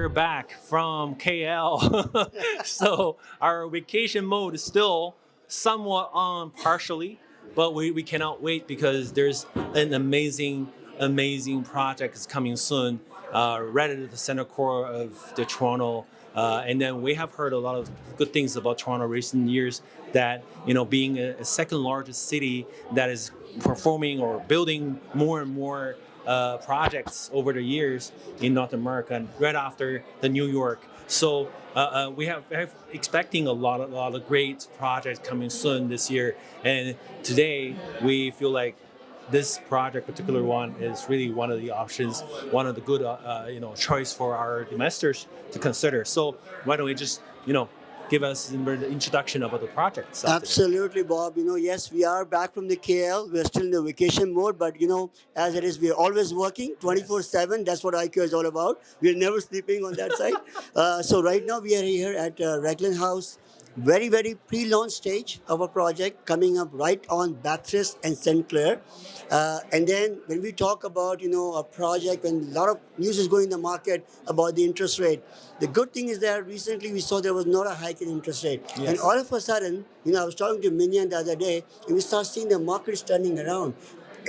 we're back from KL. So our vacation mode is still somewhat on partially, but we cannot wait because there's an amazing project is coming soon, right at the center core of the Toronto. And then we have heard a lot of good things about Toronto recent years, that being a second largest city that is performing or building more and more projects over the years in North America, and right after the New York. So we have expecting a lot of great projects coming soon this year. And today we feel like this project, particular one, is really one of the options, one of the good choice for our investors to consider. So why don't we just give us the introduction about the project? Absolutely, Bob. Yes, we are back from the KL. We're still in the vacation mode, but as it is, we're always working 24/7. That's what IQ is all about. We're never sleeping on that side. So right now we are here at Raglan House, very, very pre-launch stage of a project coming up right on Bathurst and St. Clair. And then when we talk about, a project, when a lot of news is going in the market about the interest rate, the good thing is that recently we saw there was not a hike in interest rate. Yes. And all of a sudden, I was talking to Minyan the other day, and we start seeing the market is turning around.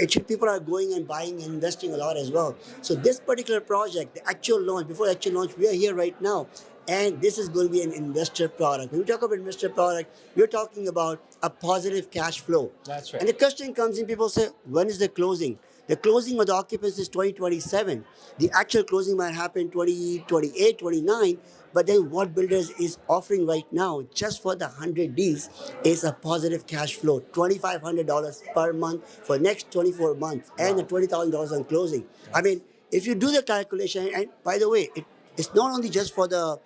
Actually, people are going and buying and investing a lot as well. So this particular project, the actual launch, before the actual launch, we are here right now. And this is going to be an investor product. When we talk about investor product, we're talking about a positive cash flow. That's right. And the question comes in, people say, when is the closing? The closing of the occupancy is 2027. The actual closing might happen 2028, 29. But then what builders is offering right now, just for the 100 Ds, is a positive cash flow, $2,500 per month for next 24 months, and the $20,000 on closing. I mean, if you do the calculation, and by the way, it's not only just for the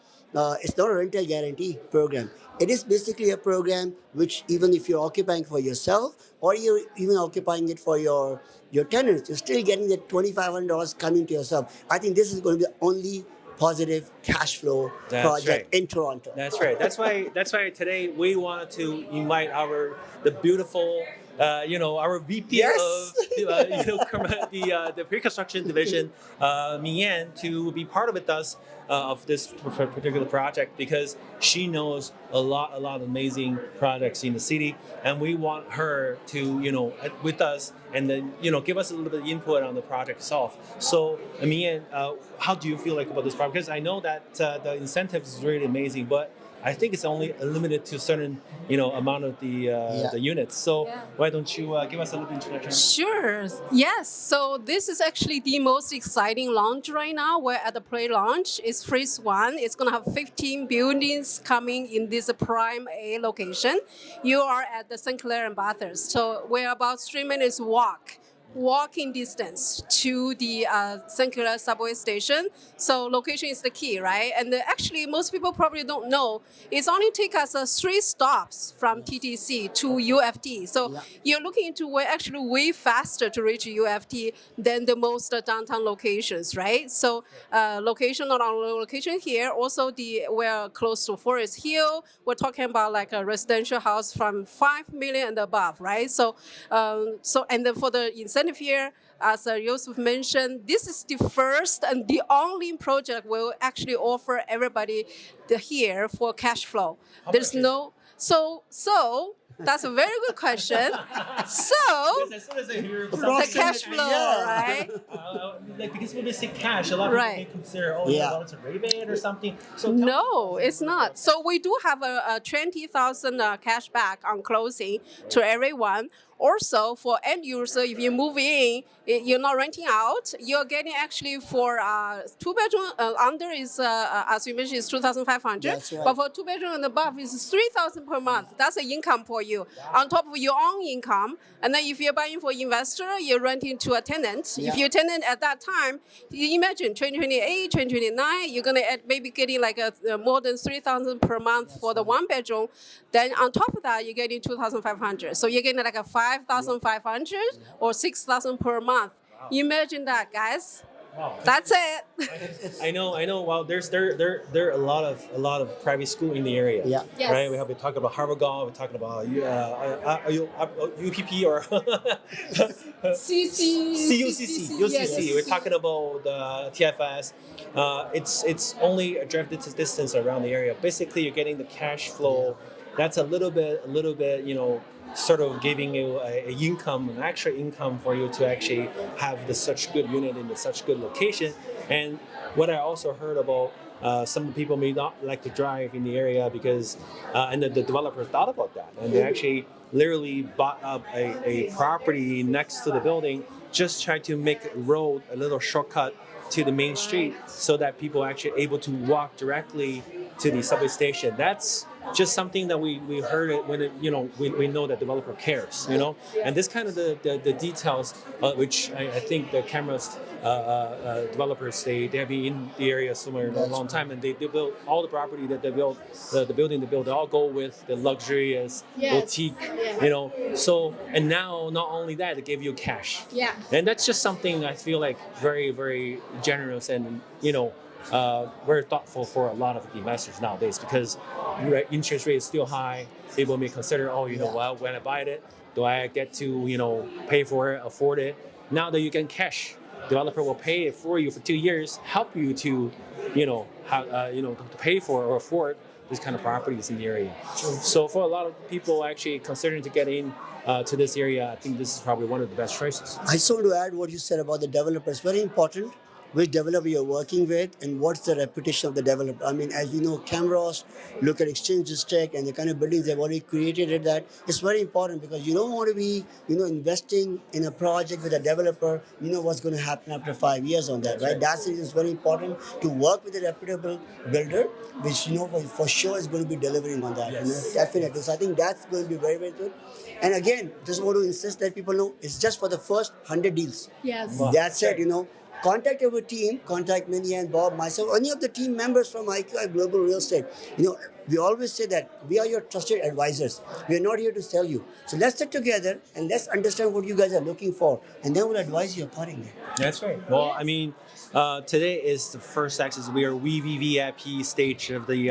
it's not a rental guarantee program. It is basically a program which, even if you're occupying for yourself or you're even occupying it for your tenants, you're still getting the $2,500 coming to yourself. I think this is going to be the only positive cash flow project in Toronto. That's right. That's why today we wanted to invite the beautiful our VP of the pre-construction division, Minyan, to be part of with us of this particular project, because she knows a lot of amazing projects in the city, and we want her to with us, and then give us a little bit of input on the project itself. So Minyan, how do you feel like about this project? Because I know that the incentives is really amazing, but I think it's only limited to a certain, amount of the units. So why don't you give us a little introduction? Sure. Yes. So this is actually the most exciting launch right now. We're at the pre-launch. It's phase 1. It's going to have 15 buildings coming in this prime A location. You are at the St. Clair and Bathurst. So we're about 3 minutes walking distance to the St. Clair subway station. So location is the key, right? And actually, most people probably don't know, it's only take us 3 stops from TTC to UFT. So you're looking into we're actually way faster to reach UFT than the most downtown locations, right? So location, not only location here, also we're close to Forest Hill. We're talking about like a residential house from 5 million and above, right? So and then for the incentive here, as Yousaf mentioned, this is the first and the only project we'll actually offer everybody here for cash flow. There's no so that's a very good question. So as soon as I hear the cash flow, right? Because when they say cash, a lot of people may consider, it's a rebate or something. So no, it's not. So we do have a 20,000 cash back on closing to everyone. Also, for end user, if you move in, you're not renting out, you're getting actually for 2-bedroom under is, as you mentioned, is 2,500. That's right. But for 2-bedroom and above, it's 3,000 per month. That's the income for you. On top of your own income. And then if you're buying for investor, you're renting to a tenant. If you're a tenant at that time, you imagine 2028, 2029, you're going to maybe getting like more than 3,000 per month for the 1-bedroom. Then on top of that, you're getting 2,500. So you're getting like a 5,500 or 6,000 per month. Imagine that, guys. That's it. I know. Well, there are a lot of private school in the area. Yeah. Yes. Right. We have been talking about Harvard Golf. We're talking about UPP or CUCC. Yes. We're talking about the TFS. It's only a direct distance around the area. Basically, you're getting the cash flow. That's a little bit, sort of giving you a income, an extra income for you to actually have such good unit in such good location. And what I also heard about, some people may not like to drive in the area because, and the developer thought about that, and they actually literally bought up a property next to the building, just trying to make a road a little shortcut to the main street, so that people are actually able to walk directly to the subway station. That's just something that we heard it when we know that developer cares, and this kind of the details, which I think the Camrost developers, they have been in the area somewhere a long time, and they build all the property that they build, the building they build, they all go with the luxurious boutique, So, and now not only that, they give you cash. Yeah. And that's just something I feel like very, very generous and very thoughtful for a lot of the investors nowadays, because interest rate is still high. People may consider, well, when I buy it, do I get to pay for it, afford it? Now that you can cash, developer will pay it for you for 2 years, help you to to pay for or afford these kind of properties in the area. So for a lot of people actually considering to get in to this area, I think this is probably one of the best choices. I just want to add what you said about the developers. Very important. Which developer you're working with and what's the reputation of the developer. I mean, as we know, Camrost, look at Exchange District and the kind of buildings they've already created at that. It's very important because you don't want to be, investing in a project with a developer, what's going to happen after 5 years on that, right? That's the reason it's very important to work with a reputable builder, which, for sure is going to be delivering on that. Yes. Definitely. So I think that's going to be very, very good. And again, just want to insist that people know it's just for the first 100 deals. Yes. Wow. That's it, Contact our team, contact Minyan, Bob, myself, any of the team members from IQI Global Real Estate. We always say that we are your trusted advisors. We are not here to sell you. So let's sit together and let's understand what you guys are looking for, and then we'll advise you accordingly. That's right. Well, I mean, today is the first access. We are VVVIP stage of the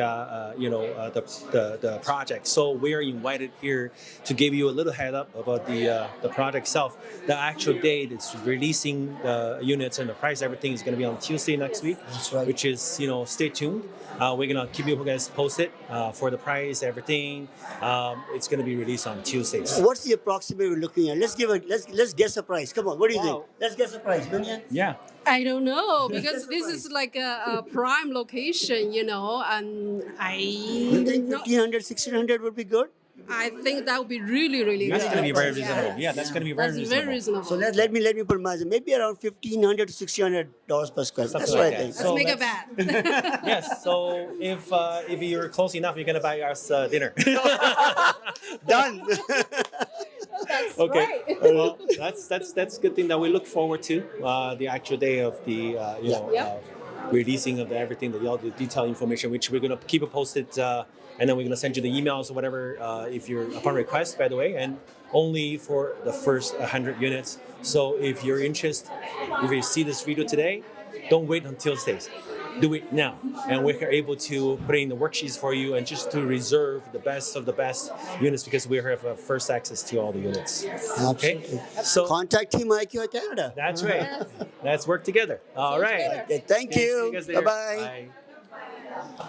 project. So we are invited here to give you a little head up about the project itself. The actual date is releasing the units and the price. Everything is going to be on Tuesday next week. That's right. Which is stay tuned. We're gonna keep you guys posted for the price, everything. It's gonna be released on Tuesdays. What's the approximate we're looking at? Let's guess a price. Come on, what do you think? Let's guess a price, Minyan. Yeah. I don't know, because this is like a prime location, and You think 1,500, 1,600 would be good? I think that would be really, really That's good. gonna be very reasonable. Yeah, that's gonna be very That's reasonable. very reasonable. So let me put my maybe around $1,500 to $1,600 per square. Something That's like what I that. think. Let's make a bet. Yes. So if you're close enough, you're gonna buy us dinner. Done. That's Okay. right. Well, that's a good thing that we look forward to the actual day of the releasing of everything, all the detailed information, which we're gonna keep it posted, and then we're gonna send you the emails or whatever if you're upon request, by the way, and only for the first 100 units. So if you're interested, if you see this video today, don't wait until Tuesdays. Do it now, and we're able to put in the worksheets for you and just to reserve the best of the best units, because we have first access to all the units. Okay, so Contact Team IQI Canada. that's right. Let's work together. All right. Okay, thank you. See you guys later. Bye-bye. Bye.